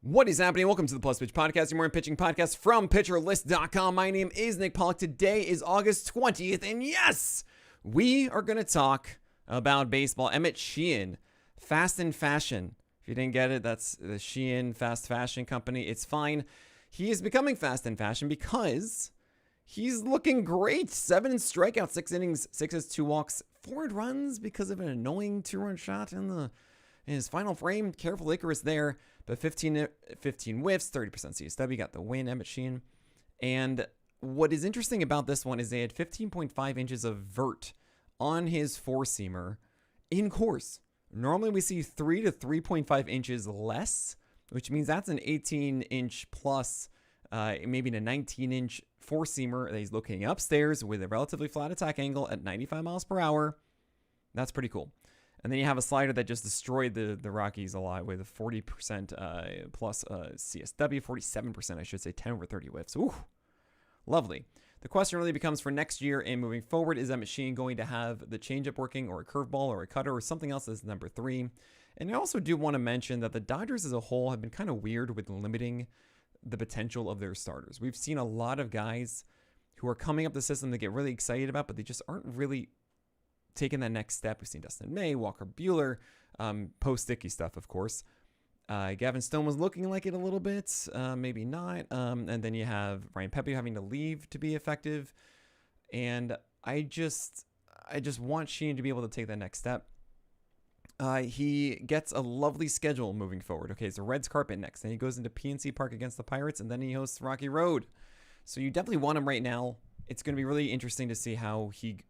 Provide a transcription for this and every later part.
What is happening? Welcome to the Plus Pitch Podcast, your morning pitching podcast from PitcherList.com. My name is Nick Pollack. Today is August 20th, and yes, we are going to talk about baseball. Emmett Sheehan, Fast and Fashion. If you didn't get it, that's the Sheehan Fast Fashion Company. It's fine. He is becoming Fast and Fashion because he's looking great. 7 strikeouts, 6 innings, 6 hits, 2 walks, 4 runs because of an annoying 2-run shot in his final frame. Careful Icarus there. But 15 whiffs, 30% CSW, got the win, Emmett Sheehan. And what is interesting about this one is they had 15.5 inches of vert on his four-seamer in Coors. Normally we see 3 to 3.5 inches less, which means that's an 18-inch plus, maybe a 19-inch four-seamer that he's looking upstairs with a relatively flat attack angle at 95 miles per hour. That's pretty cool. And then you have a slider that just destroyed the Rockies a lot with a 40% plus CSW, 47%, I should say, 10 over 30 whiffs. Ooh, lovely. The question really becomes for next year and moving forward, is that machine going to have the changeup working or a curveball or a cutter or something else as number 3? And I also do want to mention that the Dodgers as a whole have been kind of weird with limiting the potential of their starters. We've seen a lot of guys who are coming up the system that get really excited about, but they just aren't really taking that next step. We've seen Dustin May, Walker Buehler, post-sticky stuff, of course. Gavin Stone was looking like it a little bit, maybe not. And then you have Ryan Pepe having to leave to be effective. And I just want Sheehan to be able to take that next step. He gets a lovely schedule moving forward. Okay, so Reds carpet next. Then he goes into PNC Park against the Pirates, and then he hosts Rocky Road. So you definitely want him right now. It's going to be really interesting to see how he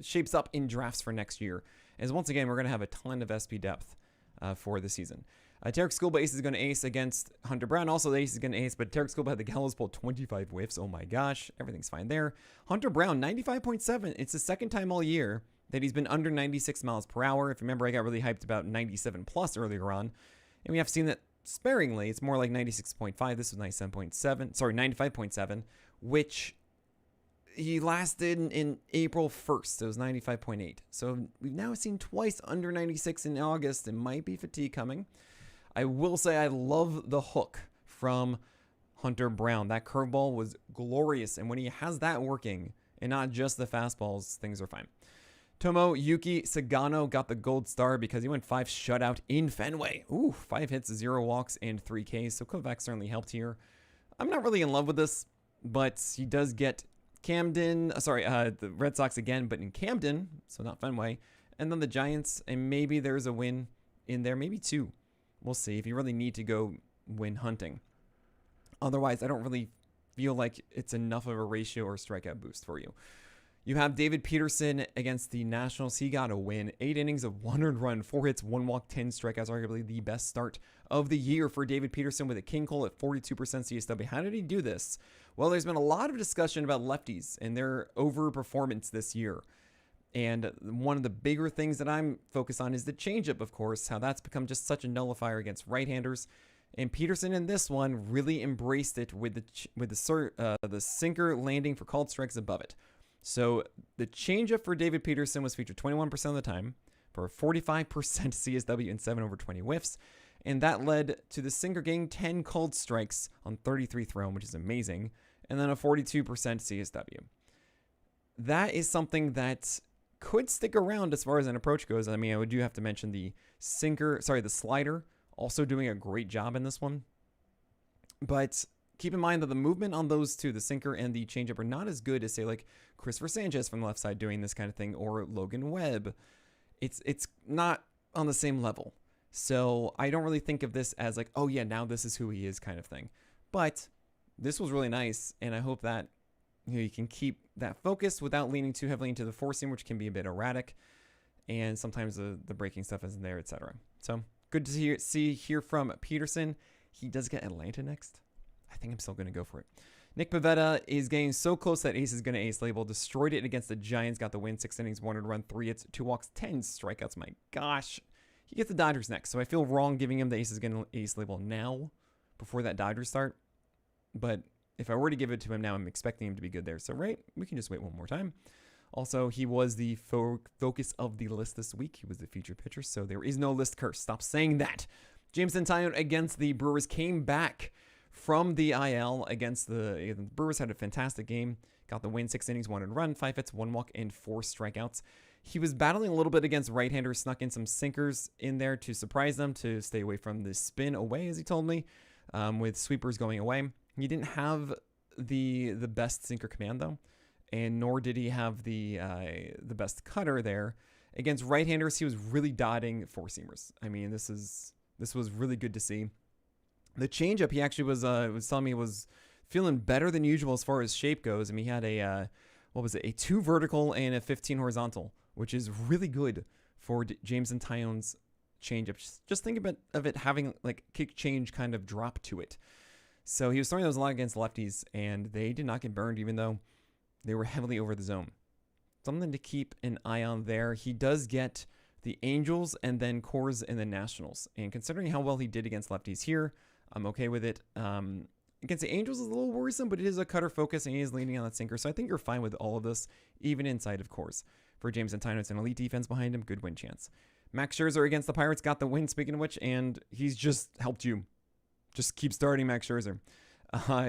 shapes up in drafts for next year. As once again, we're going to have a ton of SP depth for the season. Tarek Skubal ace is going to ace against Hunter Brown. Also, the ace is going to ace, but Tarek Skubal had the gallows pull 25 whiffs. Oh my gosh, everything's fine there. Hunter Brown, 95.7. It's the second time all year that he's been under 96 miles per hour. If you remember, I got really hyped about 97 plus earlier on, and we have seen that sparingly. It's more like 96.5. This was 95.7, which he lasted in April 1st. It was 95.8. So we've now seen twice under 96 in August. It might be fatigue coming. I will say I love the hook from Hunter Brown. That curveball was glorious. And when he has that working and not just the fastballs, things are fine. Tomoyuki Sagano got the gold star because he went 5 shutout in Fenway. Ooh, 5 hits, 0 walks, and 3 Ks. So Kovac certainly helped here. I'm not really in love with this, but he does get the Red Sox again, but in Camden, so not Fenway, and then the Giants, and maybe there's a win in there, maybe 2. We'll see if you really need to go win hunting. Otherwise, I don't really feel like it's enough of a ratio or strikeout boost for you. You have David Peterson against the Nationals. He got a win. 8 innings of 1 earned run, 4 hits, 1 walk, 10 strikeouts. Arguably the best start of the year for David Peterson with a king cole at 42% CSW. How did he do this? Well, there's been a lot of discussion about lefties and their overperformance this year. And one of the bigger things that I'm focused on is the changeup, of course, how that's become just such a nullifier against right-handers. And Peterson in this one really embraced it with the sinker landing for called strikes above it. So the changeup for David Peterson was featured 21% of the time for a 45% CSW and 7 over 20 whiffs. And that led to the sinker getting 10 called strikes on 33 thrown, which is amazing. And then a 42% CSW. That is something that could stick around as far as an approach goes. I mean, I do have to mention the slider also doing a great job in this one. But keep in mind that the movement on those two, the sinker and the changeup, are not as good as, say, like Christopher Sanchez from the left side doing this kind of thing, or Logan Webb. It's not on the same level. So I don't really think of this as like, oh yeah, now this is who he is kind of thing. But this was really nice, and I hope that you can keep that focus without leaning too heavily into the four-seam, which can be a bit erratic, and sometimes the breaking stuff isn't there, etc. So good to hear from Peterson. He does get Atlanta next. I think I'm still going to go for it. Nick Pivetta is getting so close that ace is going to ace label. Destroyed it against the Giants. Got the win. 6 innings, 1 earned run, 3 hits, 2 walks, 10 strikeouts. My gosh. He gets the Dodgers next. So I feel wrong giving him the ace is going to ace label now before that Dodgers start. But if I were to give it to him now, I'm expecting him to be good there. So, right, we can just wait one more time. Also, he was the focus of the list this week. He was the featured pitcher. So there is no list curse. Stop saying that. Jameson Taillon against the Brewers came back from the IL against the Brewers. Had a fantastic game. Got the win, 6 innings, 1 run, 5 hits, 1 walk, and 4 strikeouts. He was battling a little bit against right-handers, snuck in some sinkers in there to surprise them, to stay away from the spin away, as he told me, with sweepers going away. He didn't have the best sinker command, though, and nor did he have the best cutter there. Against right-handers, he was really dotting four-seamers. I mean, this was really good to see. The changeup, he actually was telling me was feeling better than usual as far as shape goes. I mean, he had a 2 vertical and a 15 horizontal, which is really good for Jameson Taillon's changeup. Just think of it having like kick change kind of drop to it. So he was throwing those a lot against lefties, and they did not get burned, even though they were heavily over the zone. Something to keep an eye on there. He does get the Angels and then Coors and the Nationals. And considering how well he did against lefties here, I'm okay with it. Against the Angels is a little worrisome, but it is a cutter focus, and he is leaning on that sinker. So I think you're fine with all of this, even inside of Coors. For Jameson Taillon, it's an elite defense behind him. Good win chance. Max Scherzer against the Pirates got the win, speaking of which, and he's just helped you. Just keep starting Max Scherzer.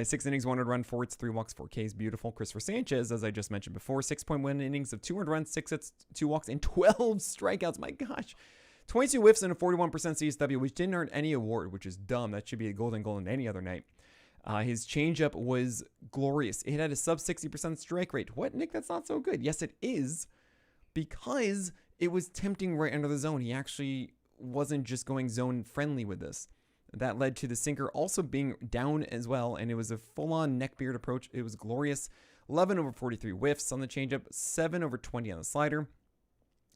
6 innings, 1 run, 4 hits, 3 walks, 4 Ks. Beautiful. Christopher Sanchez, as I just mentioned before, 6.1 innings of 2 runs, 6 hits, 2 walks, and 12 strikeouts. My gosh. 22 whiffs and a 41% CSW, which didn't earn any award, which is dumb. That should be a golden goal in any other night. His changeup was glorious. It had a sub 60% strike rate. What, Nick? That's not so good. Yes, it is, because it was tempting right under the zone. He actually wasn't just going zone friendly with this. That led to the sinker also being down as well, and it was a full-on neckbeard approach. It was glorious. 11 over 43 whiffs on the changeup, 7 over 20 on the slider.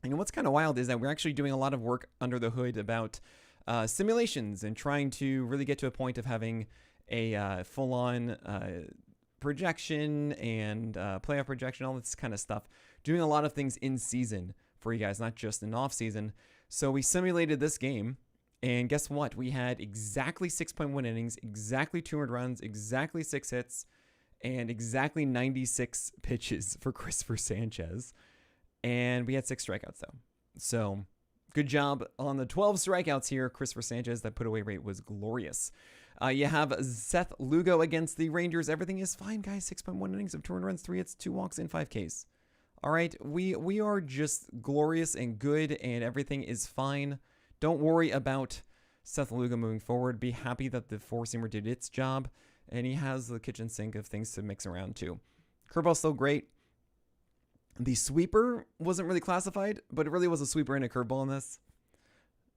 And what's kind of wild is that we're actually doing a lot of work under the hood about simulations and trying to really get to a point of having a full-on projection and playoff projection, all this kind of stuff. Doing a lot of things in season for you guys, not just in off season. So we simulated this game. And guess what? We had exactly 6.1 innings, exactly 200 runs, exactly 6 hits, and exactly 96 pitches for Christopher Sanchez. And we had 6 strikeouts, though. So good job on the 12 strikeouts here. Christopher Sanchez, that put away rate was glorious. You have Seth Lugo against the Rangers. Everything is fine, guys. 6.1 innings of 200 runs, 3 hits, 2 walks, and 5 Ks. All right, we are just glorious and good, and everything is fine. Don't worry about Seth Lugo moving forward. Be happy that the four-seamer did its job, and he has the kitchen sink of things to mix around too. Curveball's still great. The sweeper wasn't really classified, but it really was a sweeper and a curveball in this.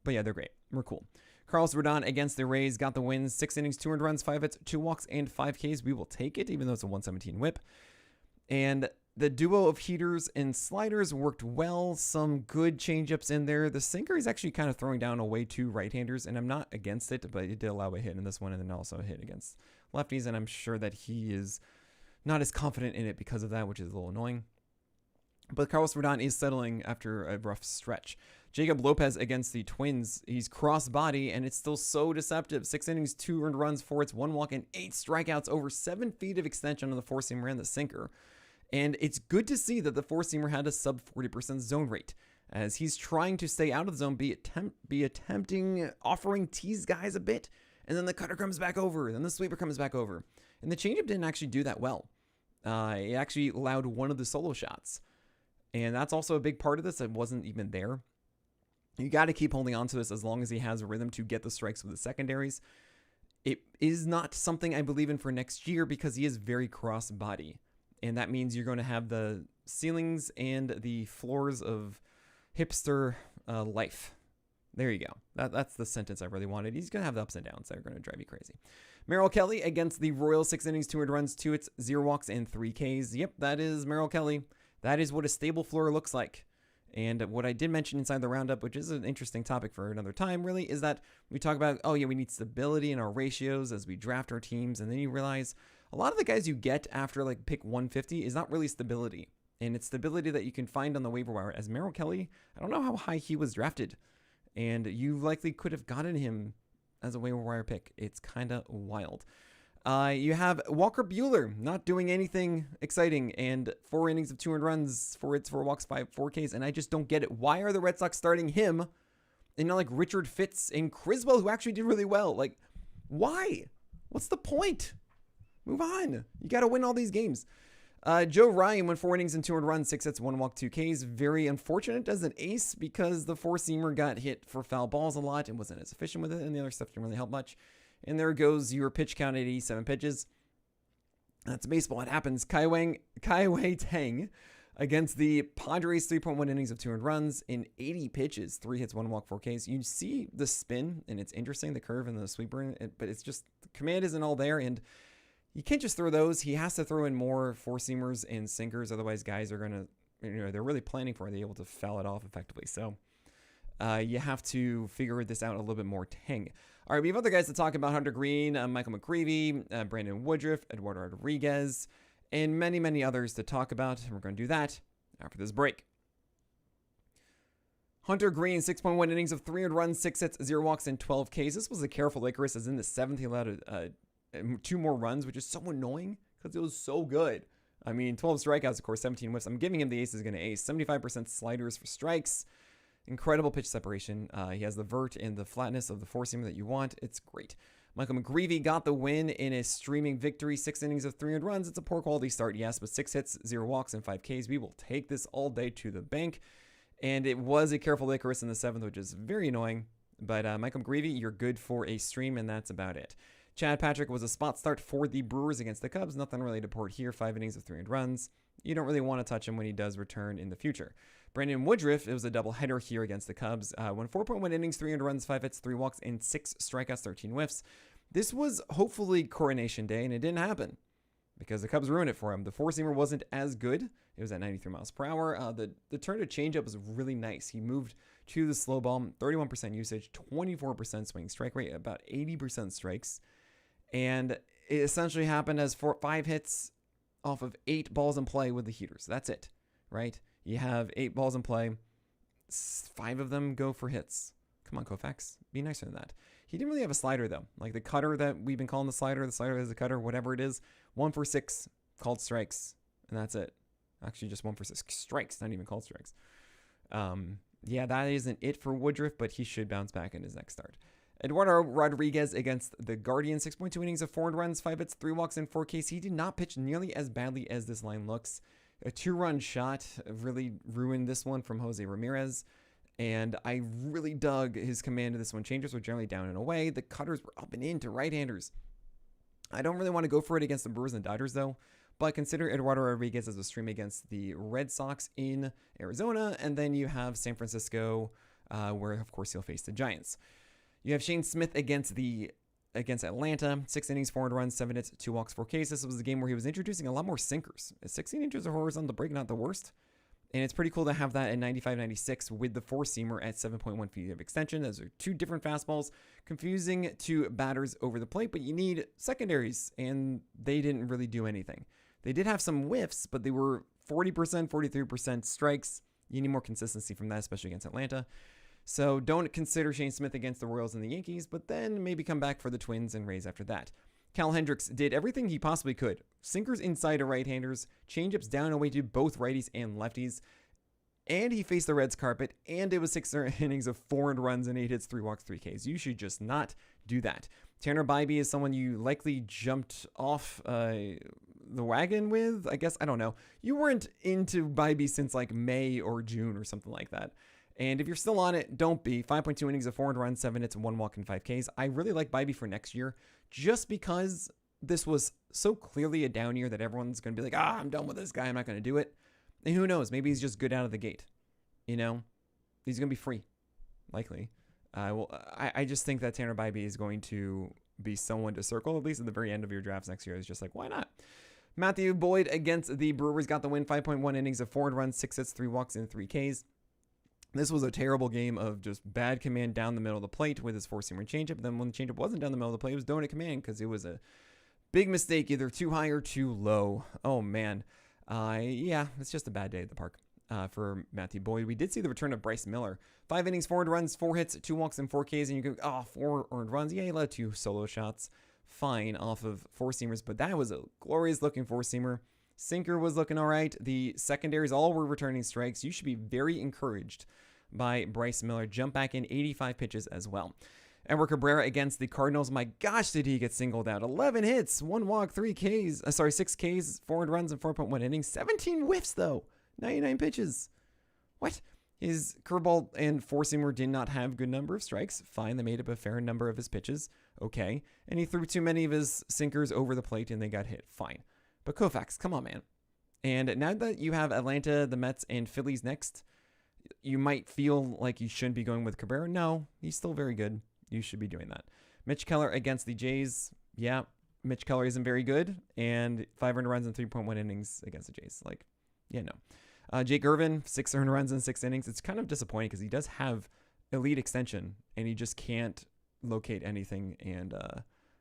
But yeah, they're great. We're cool. Carlos Rodon against the Rays got the win. 6 innings, 200 runs, 5 hits, 2 walks, and 5 Ks. We will take it, even though it's a 117 whip. And the duo of heaters and sliders worked well. Some good changeups in there. The sinker is actually kind of throwing down away 2 right-handers, and I'm not against it, but it did allow a hit in this one, and then also a hit against lefties, and I'm sure that he is not as confident in it because of that, which is a little annoying. But Carlos Rodon is settling after a rough stretch. Jacob Lopez against the Twins. He's cross-body, and it's still so deceptive. 6 innings, 2 earned runs, 4 hits, 1 walk, and 8 strikeouts, over 7 feet of extension on the four-seamer and the sinker. And it's good to see that the four-seamer had a sub 40% zone rate, as he's trying to stay out of the zone, be attempting, offering tease guys a bit, and then the cutter comes back over, then the sweeper comes back over. And the changeup didn't actually do that well. It actually allowed one of the solo shots. And that's also a big part of this that wasn't even there. You got to keep holding on to this as long as he has a rhythm to get the strikes with the secondaries. It is not something I believe in for next year because he is very cross-body. And that means you're going to have the ceilings and the floors of hipster life. There you go. That's the sentence I really wanted. He's going to have the ups and downs that are going to drive you crazy. Merrill Kelly against the Royals, 6 innings, 200 runs, 2 hits, 0 walks, and 3 Ks. Yep, that is Merrill Kelly. That is what a stable floor looks like. And what I did mention inside the roundup, which is an interesting topic for another time, really, is that we talk about, oh yeah, we need stability in our ratios as we draft our teams. And then you realize a lot of the guys you get after like pick 150 is not really stability. And it's stability that you can find on the waiver wire. As Merrill Kelly, I don't know how high he was drafted. And you likely could have gotten him as a waiver wire pick. It's kind of wild. You have Walker Buehler not doing anything exciting, and 4 innings of 200 runs, 4 hits, 4 walks, 4 Ks, and I just don't get it. Why are the Red Sox starting him And not like Richard Fitz and Criswell, who actually did really well. Like, why? What's the point? Move on. You got to win all these games. Joe Ryan went 4 innings and 2 earned runs, 6 hits, 1 walk, 2 Ks. Very unfortunate as an ace because the four-seamer got hit for foul balls a lot and wasn't as efficient with it, and the other stuff didn't really help much. And there goes your pitch count at 87 pitches. That's baseball. It happens. Kai Tang against the Padres, 3.1 innings of 2 earned runs in 80 pitches, 3 hits, 1 walk, 4 Ks. You see the spin, and it's interesting, the curve and the sweeper, but it's just the command isn't all there, and you can't just throw those. He has to throw in more four-seamers and sinkers. Otherwise, guys are going to, they're really planning for it. They're able to foul it off effectively. So you have to figure this out a little bit more. Tang. All right, we have other guys to talk about. Hunter Green, Michael McGreevy, Brandon Woodruff, Eduardo Rodriguez, and many, many others to talk about. And we're going to do that after this break. Hunter Green, 6.1 innings of 300 runs, 6 hits, 0 walks, and 12 Ks. This was a careful Icarus, as in the 7th he allowed 2 more runs, which is so annoying because it was so good. I mean, 12 strikeouts, of course, 17 whiffs. I'm giving him the ace is going to ace. 75% sliders for strikes. Incredible pitch separation. He has the vert and the flatness of the four-seamer that you want. It's great. Michael McGreevy got the win in a streaming victory. 6 innings of 300 runs. It's a poor quality start, yes, but 6 hits, 0 walks, and 5 Ks. We will take this all day to the bank. And it was a careful Icarus in the 7th, which is very annoying. But Michael McGreevy, you're good for a stream, and that's about it. Chad Patrick was a spot start for the Brewers against the Cubs. Nothing really to report here. 5 innings of 300 runs. You don't really want to touch him when he does return in the future. Brandon Woodruff, it was a doubleheader here against the Cubs. Won 4.1 innings, 300 runs, 5 hits, 3 walks, and 6 strikeouts, 13 whiffs. This was hopefully Coronation Day, and it didn't happen because the Cubs ruined it for him. The four-seamer wasn't as good. It was at 93 miles per hour. The turn to changeup was really nice. He moved to the slow ball, 31% usage, 24% swing strike rate, about 80% strikes. And it essentially happened as 5 hits off of 8 balls in play with the heaters. That's it, right? You have 8 balls in play. 5 of them go for hits. Come on, Koufax. Be nicer than that. He didn't really have a slider, though. Like the cutter that we've been calling the slider is the cutter, whatever it is. 1 for 6 called strikes, and that's it. Actually, just 1 for 6 strikes, not even called strikes. Yeah, that isn't it for Woodruff, but he should bounce back in his next start. Eduardo Rodriguez against the Guardians, 6.2 innings of 4 runs, 5 hits, 3 walks, and 4 Ks. He did not pitch nearly as badly as this line looks. A 2-run shot really ruined this one from Jose Ramirez, and I really dug his command of this one. Changers were generally down and away. The cutters were up and in to right-handers. I don't really want to go for it against the Brewers and Dodgers, though, but consider Eduardo Rodriguez as a stream against the Red Sox in Arizona, and then you have San Francisco, where, of course, he'll face the Giants. You have Shane Smith against Atlanta, 6 innings, 400 runs, 7 hits, 2 walks, 4 Ks. This was a game where he was introducing a lot more sinkers. 16 inches of horizontal break, not the worst. And it's pretty cool to have that at 95-96 with the four-seamer at 7.1 feet of extension. Those are 2 different fastballs, confusing to batters over the plate, but you need secondaries, and they didn't really do anything. They did have some whiffs, but they were 40%, 43% strikes. You need more consistency from that, especially against Atlanta. So don't consider Shane Smith against the Royals and the Yankees, but then maybe come back for the Twins and Rays after that. Cal Hendricks did everything he possibly could. Sinkers inside to right-handers, changeups down and away to both righties and lefties, and he faced the Reds carpet, and it was 6 innings of 4 runs and 8 hits, 3 walks, 3 Ks. You should just not do that. Tanner Bybee is someone you likely jumped off the wagon with, I guess. I don't know. You weren't into Bybee since like May or June or something like that. And if you're still on it, don't be. 5.2 innings of 400 runs, 7 hits, and 1 walk and 5 Ks. I really like Bybee for next year just because this was so clearly a down year that everyone's going to be like, I'm done with this guy. I'm not going to do it. And who knows? Maybe he's just good out of the gate. You know? He's going to be free. Likely. I just think that Tanner Bybee is going to be someone to circle, at least at the very end of your drafts next year. It's just like, why not? Matthew Boyd against the Brewers got the win. 5.1 innings of 400 runs, 6 hits, 3 walks, and 3 Ks. This was a terrible game of just bad command down the middle of the plate with his four-seamer changeup. Then when the changeup wasn't down the middle of the plate, it was donut command because it was a big mistake, either too high or too low. Oh, man. Yeah, it's just a bad day at the park for Matthew Boyd. We did see the return of Bryce Miller. 5 innings, 400 runs, 4 hits, 2 walks, and 4 Ks. And you go, 4 earned runs. Yeah, he allowed 2 solo shots. Fine off of four-seamers, but that was a glorious-looking four-seamer. Sinker was looking all right. The secondaries all were returning strikes. You should be very encouraged by Bryce Miller. Jump back in 85 pitches as well. Edward Cabrera against the Cardinals. My gosh, did he get singled out? 11 hits, 1 walk, 6 Ks, 4 runs, and 4.1 innings. 17 whiffs, though. 99 pitches. What? His curveball and four-seamer did not have good number of strikes. Fine, they made up a fair number of his pitches. Okay. And he threw too many of his sinkers over the plate and they got hit. Fine. But Koufax, come on, man. And now that you have Atlanta, the Mets, and Phillies next, you might feel like you shouldn't be going with Cabrera. No, he's still very good. You should be doing that. Mitch Keller against the Jays. Yeah, Mitch Keller isn't very good. And 5 earned runs and 3.1 innings against the Jays. No. Jake Irvin, 6 earned runs in 6 innings. It's kind of disappointing because he does have elite extension and he just can't locate anything. And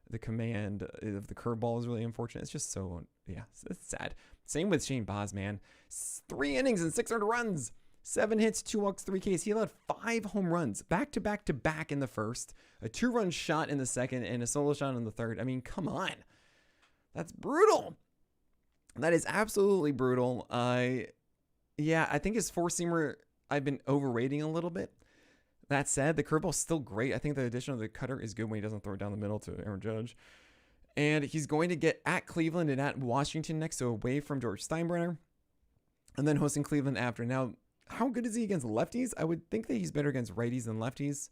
the command of the curveball is really unfortunate. It's just so, it's sad. Same with Shane Baz, man. 3 innings and 6 earned runs. 7 hits, 2 walks, 3 Ks. He allowed 5 home runs back to back in the first, a 2-run shot in the second, and a solo shot in the third. I mean, come on. That's brutal. That is absolutely brutal. I think his four-seamer I've been overrating a little bit. That said, the curveball's still great. I think the addition of the cutter is good when he doesn't throw it down the middle to Aaron Judge. And he's going to get at Cleveland and at Washington next, so away from George Steinbrenner, and then hosting Cleveland after. Now, how good is he against lefties? I would think that he's better against righties than lefties.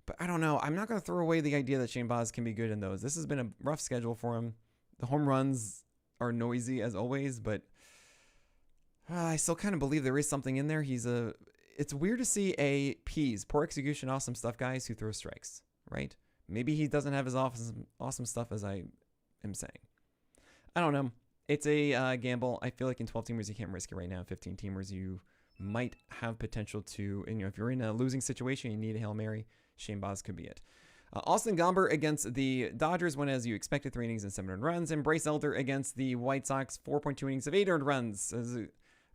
But I don't know. I'm not going to throw away the idea that Shane Baz can be good in those. This has been a rough schedule for him. The home runs are noisy as always, but I still kind of believe there is something in there. It's weird to see a P's, poor execution, awesome stuff guys who throw strikes, right? Maybe he doesn't have as awesome stuff as I am saying. I don't know. It's a gamble. I feel like in 12-teamers, you can't risk it right now. 15-teamers, you might have potential to, and if you're in a losing situation, you need a Hail Mary. Shane Baz could be it. Austin Gomber against the Dodgers went as you expected, 3 innings and 7 earned runs. And Bryce Elder against the White Sox, 4.2 innings of 8 earned runs,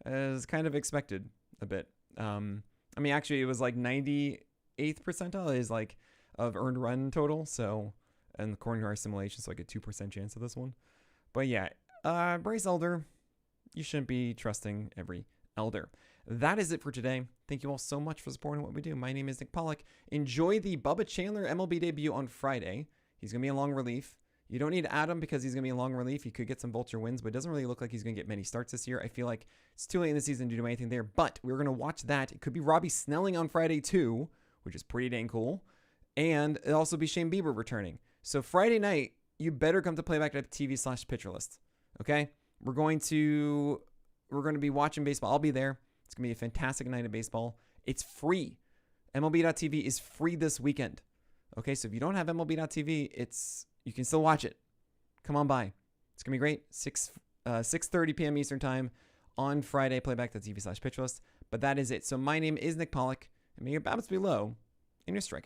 as kind of expected a bit. Actually, it was like 98th percentile is like of earned run total. So, and according to our simulation, so like a 2% chance of this one. But yeah, Bryce Elder, you shouldn't be trusting every Elder. That is it for today. Thank you all so much for supporting what we do. My name is Nick Pollack. Enjoy the Bubba Chandler MLB debut on Friday. He's going to be in long relief. You don't need Adam because he's going to be in long relief. He could get some vulture wins, but it doesn't really look like he's going to get many starts this year. I feel like it's too late in the season to do anything there, but we're going to watch that. It could be Robbie Snelling on Friday too, which is pretty dang cool. And it'll also be Shane Bieber returning. So Friday night, you better come to playback.tv/pitcher list. Okay? We're going to be watching baseball. I'll be there. It's going to be a fantastic night of baseball. It's free. MLB.tv is free this weekend. Okay, so if you don't have MLB.tv, you can still watch it. Come on by. It's going to be great. 6:30 p.m. Eastern Time on Friday, playback.tv/pitcher list. But that is it. So my name is Nick Pollack, and may your BABIPs be low and your strikeouts